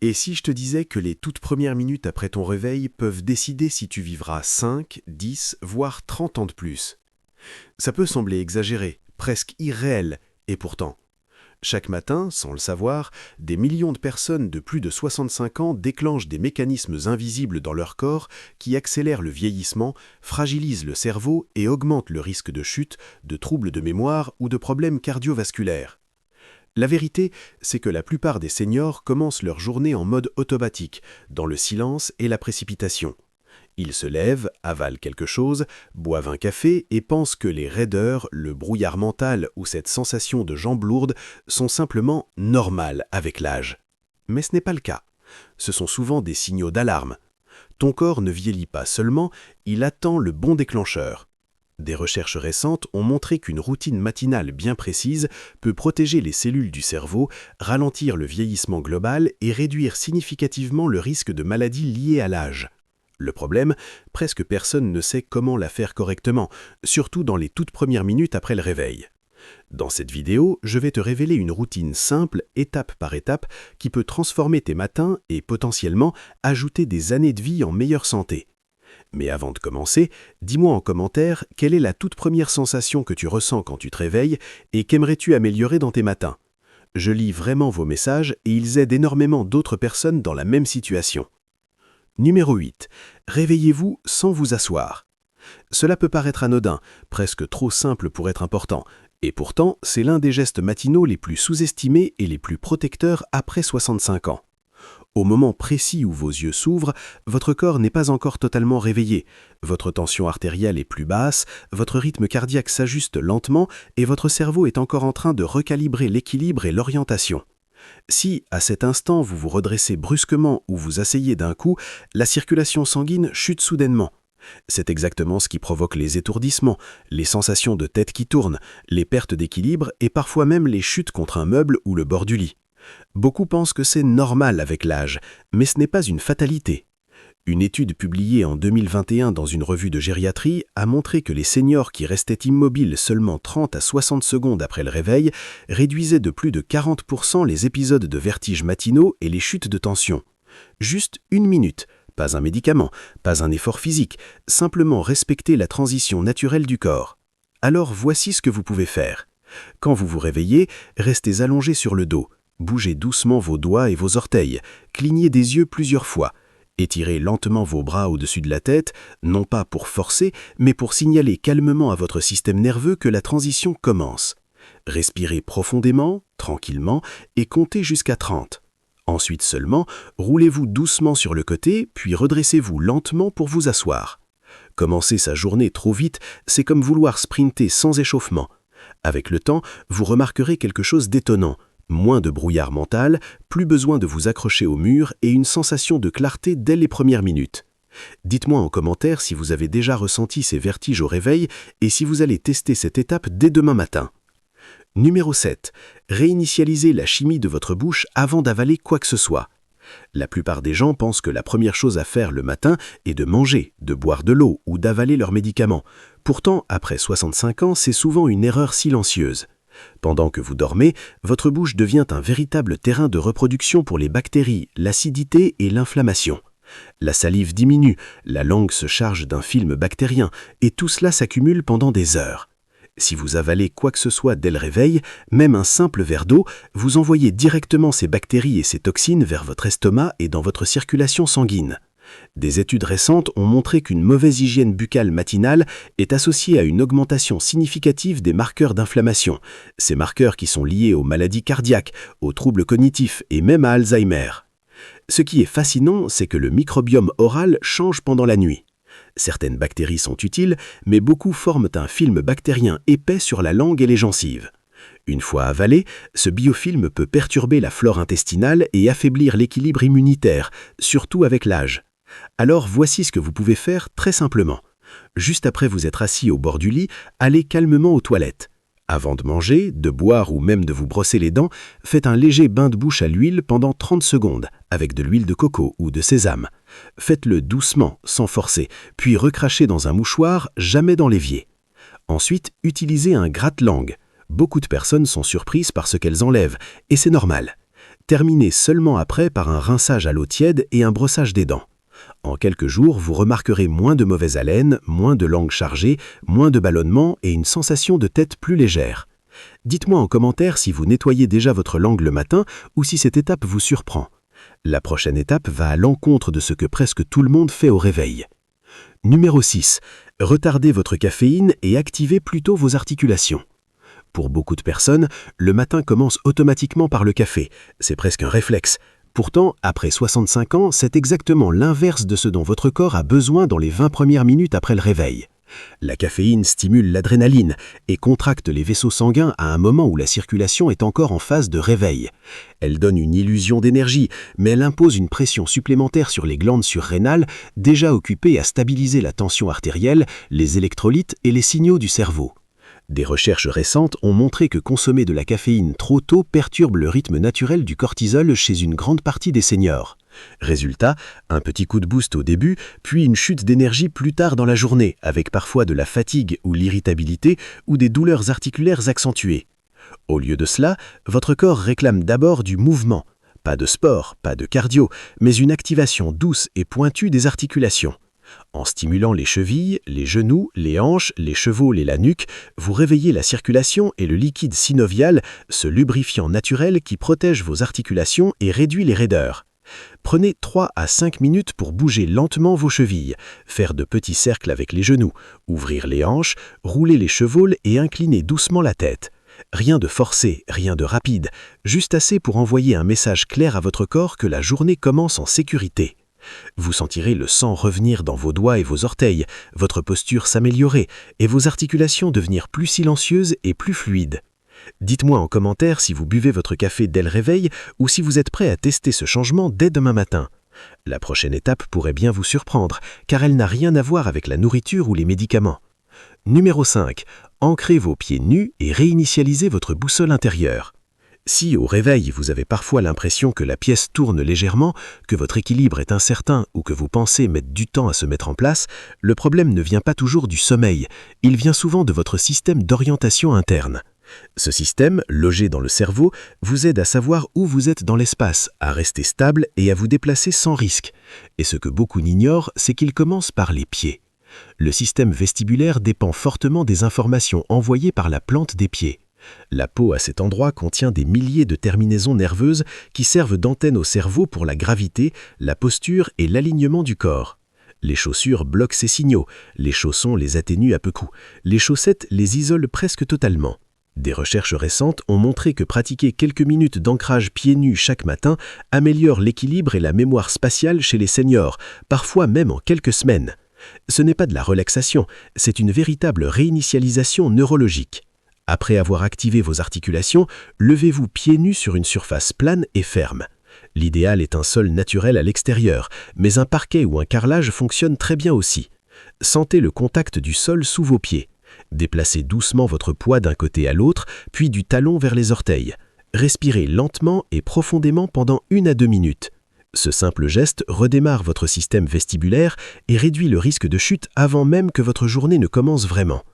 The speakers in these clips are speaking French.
Et si je te disais que les toutes premières minutes après ton réveil peuvent décider si tu vivras 5, 10, voire 30 ans de plus? Ça peut sembler exagéré, presque irréel, et pourtant, chaque matin, sans le savoir, des millions de personnes de plus de 65 ans déclenchent des mécanismes invisibles dans leur corps qui accélèrent le vieillissement, fragilisent le cerveau et augmentent le risque de chute, de troubles de mémoire ou de problèmes cardiovasculaires. La vérité, c'est que la plupart des seniors commencent leur journée en mode automatique, dans le silence et la précipitation. Ils se lèvent, avalent quelque chose, boivent un café et pensent que les raideurs, le brouillard mental ou cette sensation de jambes lourdes sont simplement normales avec l'âge. Mais ce n'est pas le cas. Ce sont souvent des signaux d'alarme. Ton corps ne vieillit pas seulement, il attend le bon déclencheur. Des recherches récentes ont montré qu'une routine matinale bien précise peut protéger les cellules du cerveau, ralentir le vieillissement global et réduire significativement le risque de maladies liées à l'âge. Le problème, presque personne ne sait comment la faire correctement, surtout dans les toutes premières minutes après le réveil. Dans cette vidéo, je vais te révéler une routine simple, étape par étape, qui peut transformer tes matins et potentiellement ajouter des années de vie en meilleure santé. Mais avant de commencer, dis-moi en commentaire quelle est la toute première sensation que tu ressens quand tu te réveilles et qu'aimerais-tu améliorer dans tes matins. Je lis vraiment vos messages et ils aident énormément d'autres personnes dans la même situation. Numéro 8. Réveillez-vous sans vous asseoir. Cela peut paraître anodin, presque trop simple pour être important, et pourtant c'est l'un des gestes matinaux les plus sous-estimés et les plus protecteurs après 65 ans. Au moment précis où vos yeux s'ouvrent, votre corps n'est pas encore totalement réveillé, votre tension artérielle est plus basse, votre rythme cardiaque s'ajuste lentement et votre cerveau est encore en train de recalibrer l'équilibre et l'orientation. Si, à cet instant, vous vous redressez brusquement ou vous asseyez d'un coup, la circulation sanguine chute soudainement. C'est exactement ce qui provoque les étourdissements, les sensations de tête qui tourne, les pertes d'équilibre et parfois même les chutes contre un meuble ou le bord du lit. Beaucoup pensent que c'est normal avec l'âge, mais ce n'est pas une fatalité. Une étude publiée en 2021 dans une revue de gériatrie a montré que les seniors qui restaient immobiles seulement 30 à 60 secondes après le réveil réduisaient de plus de 40% les épisodes de vertiges matinaux et les chutes de tension. Juste une minute, pas un médicament, pas un effort physique, simplement respecter la transition naturelle du corps. Alors voici ce que vous pouvez faire. Quand vous vous réveillez, restez allongé sur le dos, bougez doucement vos doigts et vos orteils, clignez des yeux plusieurs fois. Étirez lentement vos bras au-dessus de la tête, non pas pour forcer, mais pour signaler calmement à votre système nerveux que la transition commence. Respirez profondément, tranquillement, et comptez jusqu'à 30. Ensuite seulement, roulez-vous doucement sur le côté, puis redressez-vous lentement pour vous asseoir. Commencer sa journée trop vite, c'est comme vouloir sprinter sans échauffement. Avec le temps, vous remarquerez quelque chose d'étonnant. Moins de brouillard mental, plus besoin de vous accrocher au mur et une sensation de clarté dès les premières minutes. Dites-moi en commentaire si vous avez déjà ressenti ces vertiges au réveil et si vous allez tester cette étape dès demain matin. Numéro 7. Réinitialisez la chimie de votre bouche avant d'avaler quoi que ce soit. La plupart des gens pensent que la première chose à faire le matin est de manger, de boire de l'eau ou d'avaler leurs médicaments. Pourtant, après 65 ans, c'est souvent une erreur silencieuse. Pendant que vous dormez, votre bouche devient un véritable terrain de reproduction pour les bactéries, l'acidité et l'inflammation. La salive diminue, la langue se charge d'un film bactérien, et tout cela s'accumule pendant des heures. Si vous avalez quoi que ce soit dès le réveil, même un simple verre d'eau, vous envoyez directement ces bactéries et ces toxines vers votre estomac et dans votre circulation sanguine. Des études récentes ont montré qu'une mauvaise hygiène buccale matinale est associée à une augmentation significative des marqueurs d'inflammation, ces marqueurs qui sont liés aux maladies cardiaques, aux troubles cognitifs et même à Alzheimer. Ce qui est fascinant, c'est que le microbiome oral change pendant la nuit. Certaines bactéries sont utiles, mais beaucoup forment un film bactérien épais sur la langue et les gencives. Une fois avalé, ce biofilm peut perturber la flore intestinale et affaiblir l'équilibre immunitaire, surtout avec l'âge. Alors voici ce que vous pouvez faire très simplement. Juste après vous être assis au bord du lit, allez calmement aux toilettes. Avant de manger, de boire ou même de vous brosser les dents, faites un léger bain de bouche à l'huile pendant 30 secondes, avec de l'huile de coco ou de sésame. Faites-le doucement, sans forcer, puis recrachez dans un mouchoir, jamais dans l'évier. Ensuite, utilisez un gratte-langue. Beaucoup de personnes sont surprises par ce qu'elles enlèvent, et c'est normal. Terminez seulement après par un rinçage à l'eau tiède et un brossage des dents. En quelques jours, vous remarquerez moins de mauvaise haleine, moins de langue chargée, moins de ballonnement et une sensation de tête plus légère. Dites-moi en commentaire si vous nettoyez déjà votre langue le matin ou si cette étape vous surprend. La prochaine étape va à l'encontre de ce que presque tout le monde fait au réveil. Numéro 6. Retardez votre caféine et activez plutôt vos articulations. Pour beaucoup de personnes, le matin commence automatiquement par le café. C'est presque un réflexe. Pourtant, après 65 ans, c'est exactement l'inverse de ce dont votre corps a besoin dans les 20 premières minutes après le réveil. La caféine stimule l'adrénaline et contracte les vaisseaux sanguins à un moment où la circulation est encore en phase de réveil. Elle donne une illusion d'énergie, mais elle impose une pression supplémentaire sur les glandes surrénales, déjà occupées à stabiliser la tension artérielle, les électrolytes et les signaux du cerveau. Des recherches récentes ont montré que consommer de la caféine trop tôt perturbe le rythme naturel du cortisol chez une grande partie des seniors. Résultat, un petit coup de boost au début, puis une chute d'énergie plus tard dans la journée, avec parfois de la fatigue ou l'irritabilité ou des douleurs articulaires accentuées. Au lieu de cela, votre corps réclame d'abord du mouvement. Pas de sport, pas de cardio, mais une activation douce et pointue des articulations. En stimulant les chevilles, les genoux, les hanches, les chevaules et la nuque, vous réveillez la circulation et le liquide synovial, ce lubrifiant naturel qui protège vos articulations et réduit les raideurs. Prenez 3 à 5 minutes pour bouger lentement vos chevilles, faire de petits cercles avec les genoux, ouvrir les hanches, rouler les chevaules et incliner doucement la tête. Rien de forcé, rien de rapide, juste assez pour envoyer un message clair à votre corps que la journée commence en sécurité. Vous sentirez le sang revenir dans vos doigts et vos orteils, votre posture s'améliorer et vos articulations devenir plus silencieuses et plus fluides. Dites-moi en commentaire si vous buvez votre café dès le réveil ou si vous êtes prêt à tester ce changement dès demain matin. La prochaine étape pourrait bien vous surprendre, car elle n'a rien à voir avec la nourriture ou les médicaments. Numéro 5. Ancrez vos pieds nus et réinitialisez votre boussole intérieure. Si au réveil, vous avez parfois l'impression que la pièce tourne légèrement, que votre équilibre est incertain ou que vos pensées mettent du temps à se mettre en place, le problème ne vient pas toujours du sommeil, il vient souvent de votre système d'orientation interne. Ce système, logé dans le cerveau, vous aide à savoir où vous êtes dans l'espace, à rester stable et à vous déplacer sans risque. Et ce que beaucoup n'ignorent, c'est qu'il commence par les pieds. Le système vestibulaire dépend fortement des informations envoyées par la plante des pieds. La peau à cet endroit contient des milliers de terminaisons nerveuses qui servent d'antenne au cerveau pour la gravité, la posture et l'alignement du corps. Les chaussures bloquent ces signaux, les chaussons les atténuent à peu coup, les chaussettes les isolent presque totalement. Des recherches récentes ont montré que pratiquer quelques minutes d'ancrage pieds nus chaque matin améliore l'équilibre et la mémoire spatiale chez les seniors, parfois même en quelques semaines. Ce n'est pas de la relaxation, c'est une véritable réinitialisation neurologique. Après avoir activé vos articulations, levez-vous pieds nus sur une surface plane et ferme. L'idéal est un sol naturel à l'extérieur, mais un parquet ou un carrelage fonctionne très bien aussi. Sentez le contact du sol sous vos pieds. Déplacez doucement votre poids d'un côté à l'autre, puis du talon vers les orteils. Respirez lentement et profondément pendant 1 à 2 minutes. Ce simple geste redémarre votre système vestibulaire et réduit le risque de chute avant même que votre journée ne commence vraiment.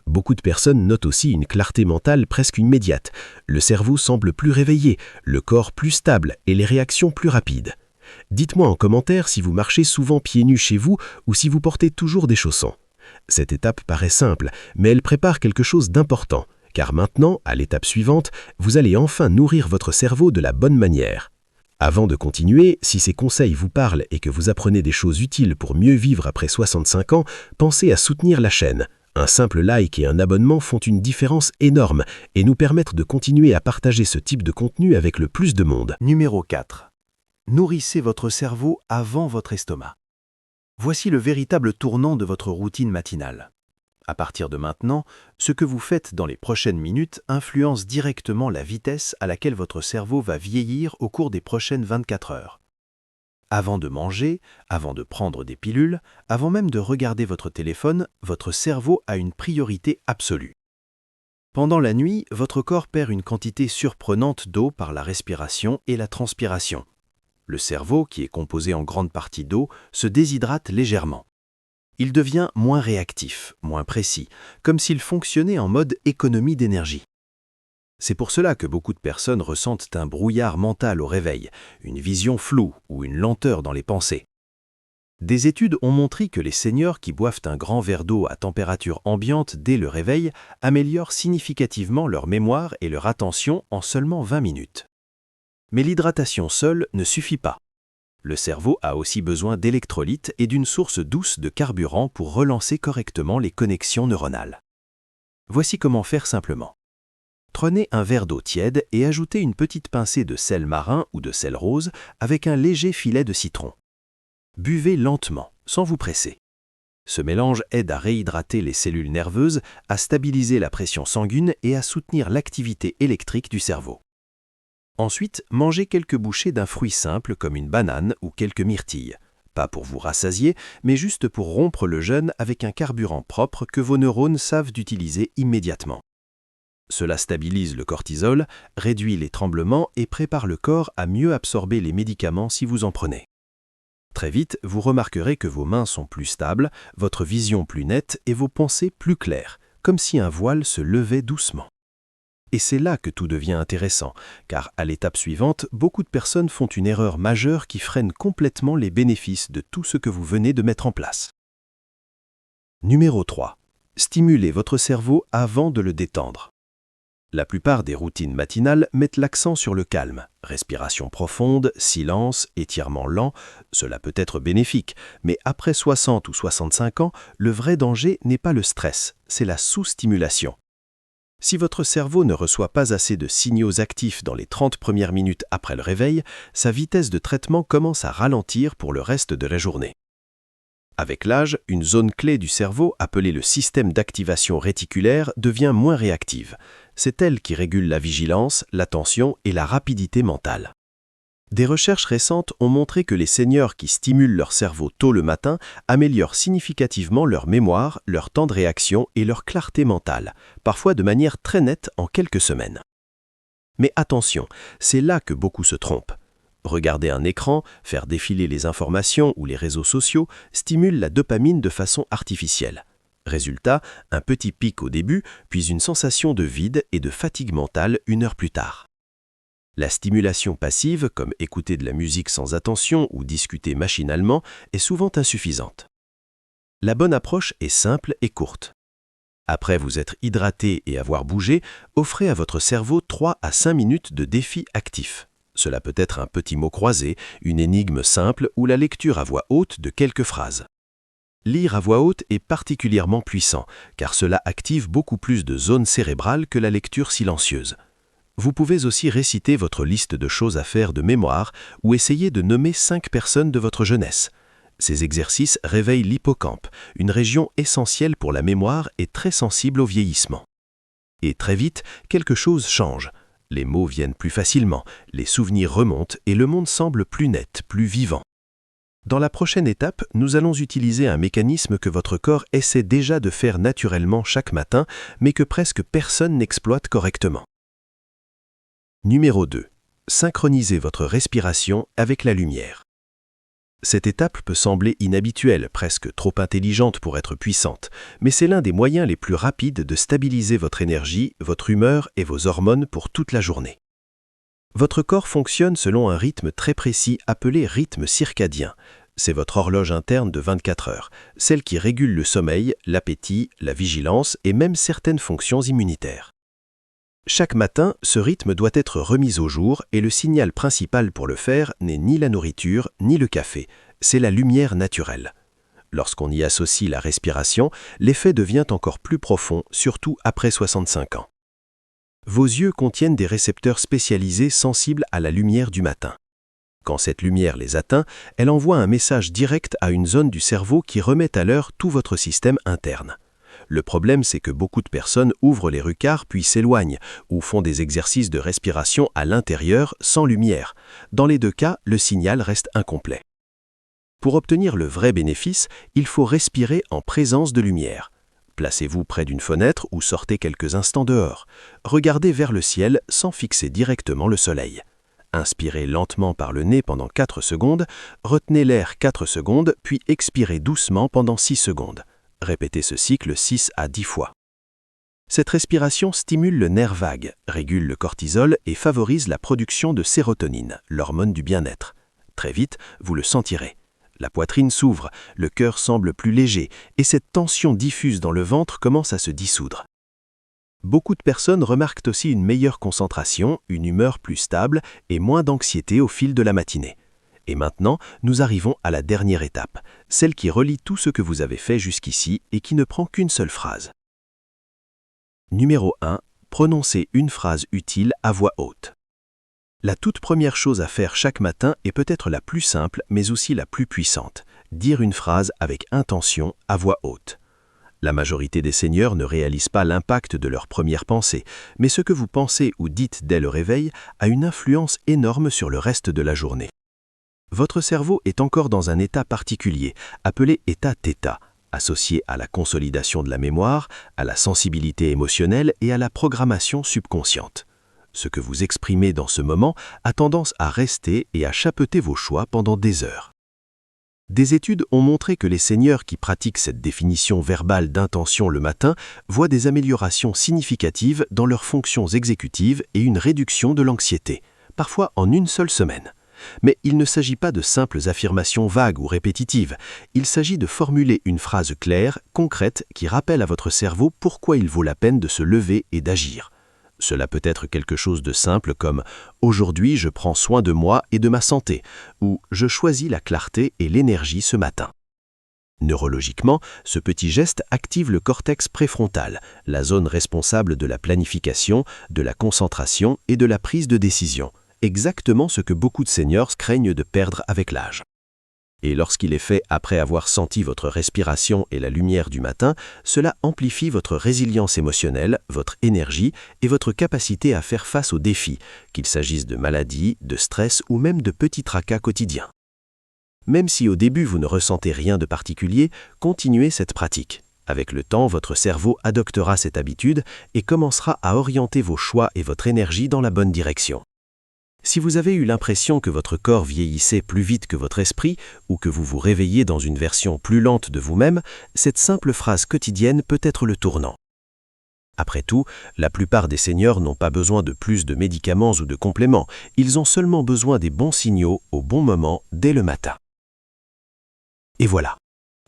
Beaucoup de personnes notent aussi une clarté mentale presque immédiate. Le cerveau semble plus réveillé, le corps plus stable et les réactions plus rapides. Dites-moi en commentaire si vous marchez souvent pieds nus chez vous ou si vous portez toujours des chaussons. Cette étape paraît simple, mais elle prépare quelque chose d'important, car maintenant, à l'étape suivante, vous allez enfin nourrir votre cerveau de la bonne manière. Avant de continuer, si ces conseils vous parlent et que vous apprenez des choses utiles pour mieux vivre après 65 ans, pensez à soutenir la chaîne. Un simple like et un abonnement font une différence énorme et nous permettent de continuer à partager ce type de contenu avec le plus de monde. Numéro 4. Nourrissez votre cerveau avant votre estomac. Voici le véritable tournant de votre routine matinale. À partir de maintenant, ce que vous faites dans les prochaines minutes influence directement la vitesse à laquelle votre cerveau va vieillir au cours des prochaines 24 heures. Avant de manger, avant de prendre des pilules, avant même de regarder votre téléphone, votre cerveau a une priorité absolue. Pendant la nuit, votre corps perd une quantité surprenante d'eau par la respiration et la transpiration. Le cerveau, qui est composé en grande partie d'eau, se déshydrate légèrement. Il devient moins réactif, moins précis, comme s'il fonctionnait en mode économie d'énergie. C'est pour cela que beaucoup de personnes ressentent un brouillard mental au réveil, une vision floue ou une lenteur dans les pensées. Des études ont montré que les seniors qui boivent un grand verre d'eau à température ambiante dès le réveil améliorent significativement leur mémoire et leur attention en seulement 20 minutes. Mais l'hydratation seule ne suffit pas. Le cerveau a aussi besoin d'électrolytes et d'une source douce de carburant pour relancer correctement les connexions neuronales. Voici comment faire simplement. Prenez un verre d'eau tiède et ajoutez une petite pincée de sel marin ou de sel rose avec un léger filet de citron. Buvez lentement, sans vous presser. Ce mélange aide à réhydrater les cellules nerveuses, à stabiliser la pression sanguine et à soutenir l'activité électrique du cerveau. Ensuite, mangez quelques bouchées d'un fruit simple comme une banane ou quelques myrtilles. Pas pour vous rassasier, mais juste pour rompre le jeûne avec un carburant propre que vos neurones savent utiliser immédiatement. Cela stabilise le cortisol, réduit les tremblements et prépare le corps à mieux absorber les médicaments si vous en prenez. Très vite, vous remarquerez que vos mains sont plus stables, votre vision plus nette et vos pensées plus claires, comme si un voile se levait doucement. Et c'est là que tout devient intéressant, car à l'étape suivante, beaucoup de personnes font une erreur majeure qui freine complètement les bénéfices de tout ce que vous venez de mettre en place. Numéro 3. Stimulez votre cerveau avant de le détendre. La plupart des routines matinales mettent l'accent sur le calme. Respiration profonde, silence, étirement lent, cela peut être bénéfique, mais après 60 ou 65 ans, le vrai danger n'est pas le stress, c'est la sous-stimulation. Si votre cerveau ne reçoit pas assez de signaux actifs dans les 30 premières minutes après le réveil, sa vitesse de traitement commence à ralentir pour le reste de la journée. Avec l'âge, une zone clé du cerveau, appelée le système d'activation réticulaire, devient moins réactive. C'est elle qui régule la vigilance, l'attention et la rapidité mentale. Des recherches récentes ont montré que les seniors qui stimulent leur cerveau tôt le matin améliorent significativement leur mémoire, leur temps de réaction et leur clarté mentale, parfois de manière très nette en quelques semaines. Mais attention, c'est là que beaucoup se trompent. Regarder un écran, faire défiler les informations ou les réseaux sociaux stimule la dopamine de façon artificielle. Résultat, un petit pic au début, puis une sensation de vide et de fatigue mentale 1 heure plus tard. La stimulation passive, comme écouter de la musique sans attention ou discuter machinalement, est souvent insuffisante. La bonne approche est simple et courte. Après vous être hydraté et avoir bougé, offrez à votre cerveau 3 à 5 minutes de défi actif. Cela peut être un petit mot croisé, une énigme simple ou la lecture à voix haute de quelques phrases. Lire à voix haute est particulièrement puissant, car cela active beaucoup plus de zones cérébrales que la lecture silencieuse. Vous pouvez aussi réciter votre liste de choses à faire de mémoire ou essayer de nommer 5 personnes de votre jeunesse. Ces exercices réveillent l'hippocampe, une région essentielle pour la mémoire et très sensible au vieillissement. Et très vite, quelque chose change. Les mots viennent plus facilement, les souvenirs remontent et le monde semble plus net, plus vivant. Dans la prochaine étape, nous allons utiliser un mécanisme que votre corps essaie déjà de faire naturellement chaque matin, mais que presque personne n'exploite correctement. Numéro 2. Synchronisez votre respiration avec la lumière. Cette étape peut sembler inhabituelle, presque trop intelligente pour être puissante, mais c'est l'un des moyens les plus rapides de stabiliser votre énergie, votre humeur et vos hormones pour toute la journée. Votre corps fonctionne selon un rythme très précis appelé rythme circadien. C'est votre horloge interne de 24 heures, celle qui régule le sommeil, l'appétit, la vigilance et même certaines fonctions immunitaires. Chaque matin, ce rythme doit être remis au jour et le signal principal pour le faire n'est ni la nourriture ni le café, c'est la lumière naturelle. Lorsqu'on y associe la respiration, l'effet devient encore plus profond, surtout après 65 ans. Vos yeux contiennent des récepteurs spécialisés sensibles à la lumière du matin. Quand cette lumière les atteint, elle envoie un message direct à une zone du cerveau qui remet à l'heure tout votre système interne. Le problème, c'est que beaucoup de personnes ouvrent les rucards puis s'éloignent ou font des exercices de respiration à l'intérieur sans lumière. Dans les deux cas, le signal reste incomplet. Pour obtenir le vrai bénéfice, il faut respirer en présence de lumière. Placez-vous près d'une fenêtre ou sortez quelques instants dehors. Regardez vers le ciel sans fixer directement le soleil. Inspirez lentement par le nez pendant 4 secondes, retenez l'air 4 secondes, puis expirez doucement pendant 6 secondes. Répétez ce cycle 6 à 10 fois. Cette respiration stimule le nerf vague, régule le cortisol et favorise la production de sérotonine, l'hormone du bien-être. Très vite, vous le sentirez. La poitrine s'ouvre, le cœur semble plus léger et cette tension diffuse dans le ventre commence à se dissoudre. Beaucoup de personnes remarquent aussi une meilleure concentration, une humeur plus stable et moins d'anxiété au fil de la matinée. Et maintenant, nous arrivons à la dernière étape, celle qui relie tout ce que vous avez fait jusqu'ici et qui ne prend qu'une seule phrase. Numéro 1. Prononcez une phrase utile à voix haute. La toute première chose à faire chaque matin est peut-être la plus simple, mais aussi la plus puissante. Dire une phrase avec intention à voix haute. La majorité des seniors ne réalisent pas l'impact de leur première pensée, mais ce que vous pensez ou dites dès le réveil a une influence énorme sur le reste de la journée. Votre cerveau est encore dans un état particulier, appelé état θ, associé à la consolidation de la mémoire, à la sensibilité émotionnelle et à la programmation subconsciente. Ce que vous exprimez dans ce moment a tendance à rester et à chapeauter vos choix pendant des heures. Des études ont montré que les seniors qui pratiquent cette définition verbale d'intention le matin voient des améliorations significatives dans leurs fonctions exécutives et une réduction de l'anxiété, parfois en une seule semaine. Mais il ne s'agit pas de simples affirmations vagues ou répétitives, il s'agit de formuler une phrase claire, concrète, qui rappelle à votre cerveau pourquoi il vaut la peine de se lever et d'agir. Cela peut être quelque chose de simple comme « Aujourd'hui, je prends soin de moi et de ma santé » ou « Je choisis la clarté et l'énergie ce matin ». Neurologiquement, ce petit geste active le cortex préfrontal, la zone responsable de la planification, de la concentration et de la prise de décision, exactement ce que beaucoup de seniors craignent de perdre avec l'âge. Et lorsqu'il est fait après avoir senti votre respiration et la lumière du matin, cela amplifie votre résilience émotionnelle, votre énergie et votre capacité à faire face aux défis, qu'il s'agisse de maladies, de stress ou même de petits tracas quotidiens. Même si au début vous ne ressentez rien de particulier, continuez cette pratique. Avec le temps, votre cerveau adoptera cette habitude et commencera à orienter vos choix et votre énergie dans la bonne direction. Si vous avez eu l'impression que votre corps vieillissait plus vite que votre esprit ou que vous vous réveillez dans une version plus lente de vous-même, cette simple phrase quotidienne peut être le tournant. Après tout, la plupart des seniors n'ont pas besoin de plus de médicaments ou de compléments, ils ont seulement besoin des bons signaux au bon moment dès le matin. Et voilà,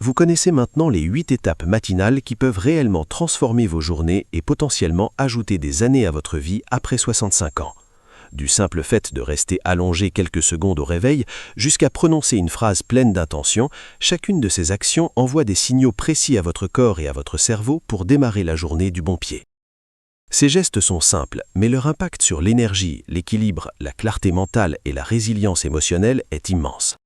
vous connaissez maintenant les 8 étapes matinales qui peuvent réellement transformer vos journées et potentiellement ajouter des années à votre vie après 65 ans. Du simple fait de rester allongé quelques secondes au réveil jusqu'à prononcer une phrase pleine d'intention, chacune de ces actions envoie des signaux précis à votre corps et à votre cerveau pour démarrer la journée du bon pied. Ces gestes sont simples, mais leur impact sur l'énergie, l'équilibre, la clarté mentale et la résilience émotionnelle est immense.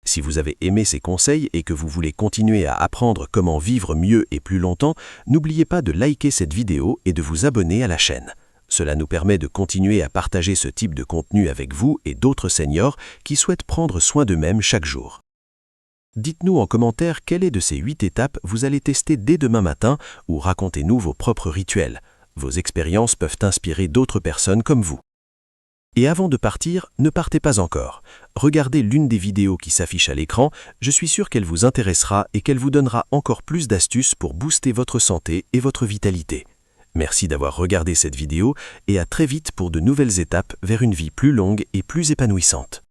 Si vous avez aimé ces conseils et que vous voulez continuer à apprendre comment vivre mieux et plus longtemps, n'oubliez pas de liker cette vidéo et de vous abonner à la chaîne. Cela nous permet de continuer à partager ce type de contenu avec vous et d'autres seniors qui souhaitent prendre soin d'eux-mêmes chaque jour. Dites-nous en commentaire quelle de ces 8 étapes vous allez tester dès demain matin ou racontez-nous vos propres rituels. Vos expériences peuvent inspirer d'autres personnes comme vous. Et avant de partir, ne partez pas encore. Regardez l'une des vidéos qui s'affiche à l'écran, je suis sûr qu'elle vous intéressera et qu'elle vous donnera encore plus d'astuces pour booster votre santé et votre vitalité. Merci d'avoir regardé cette vidéo et à très vite pour de nouvelles étapes vers une vie plus longue et plus épanouissante.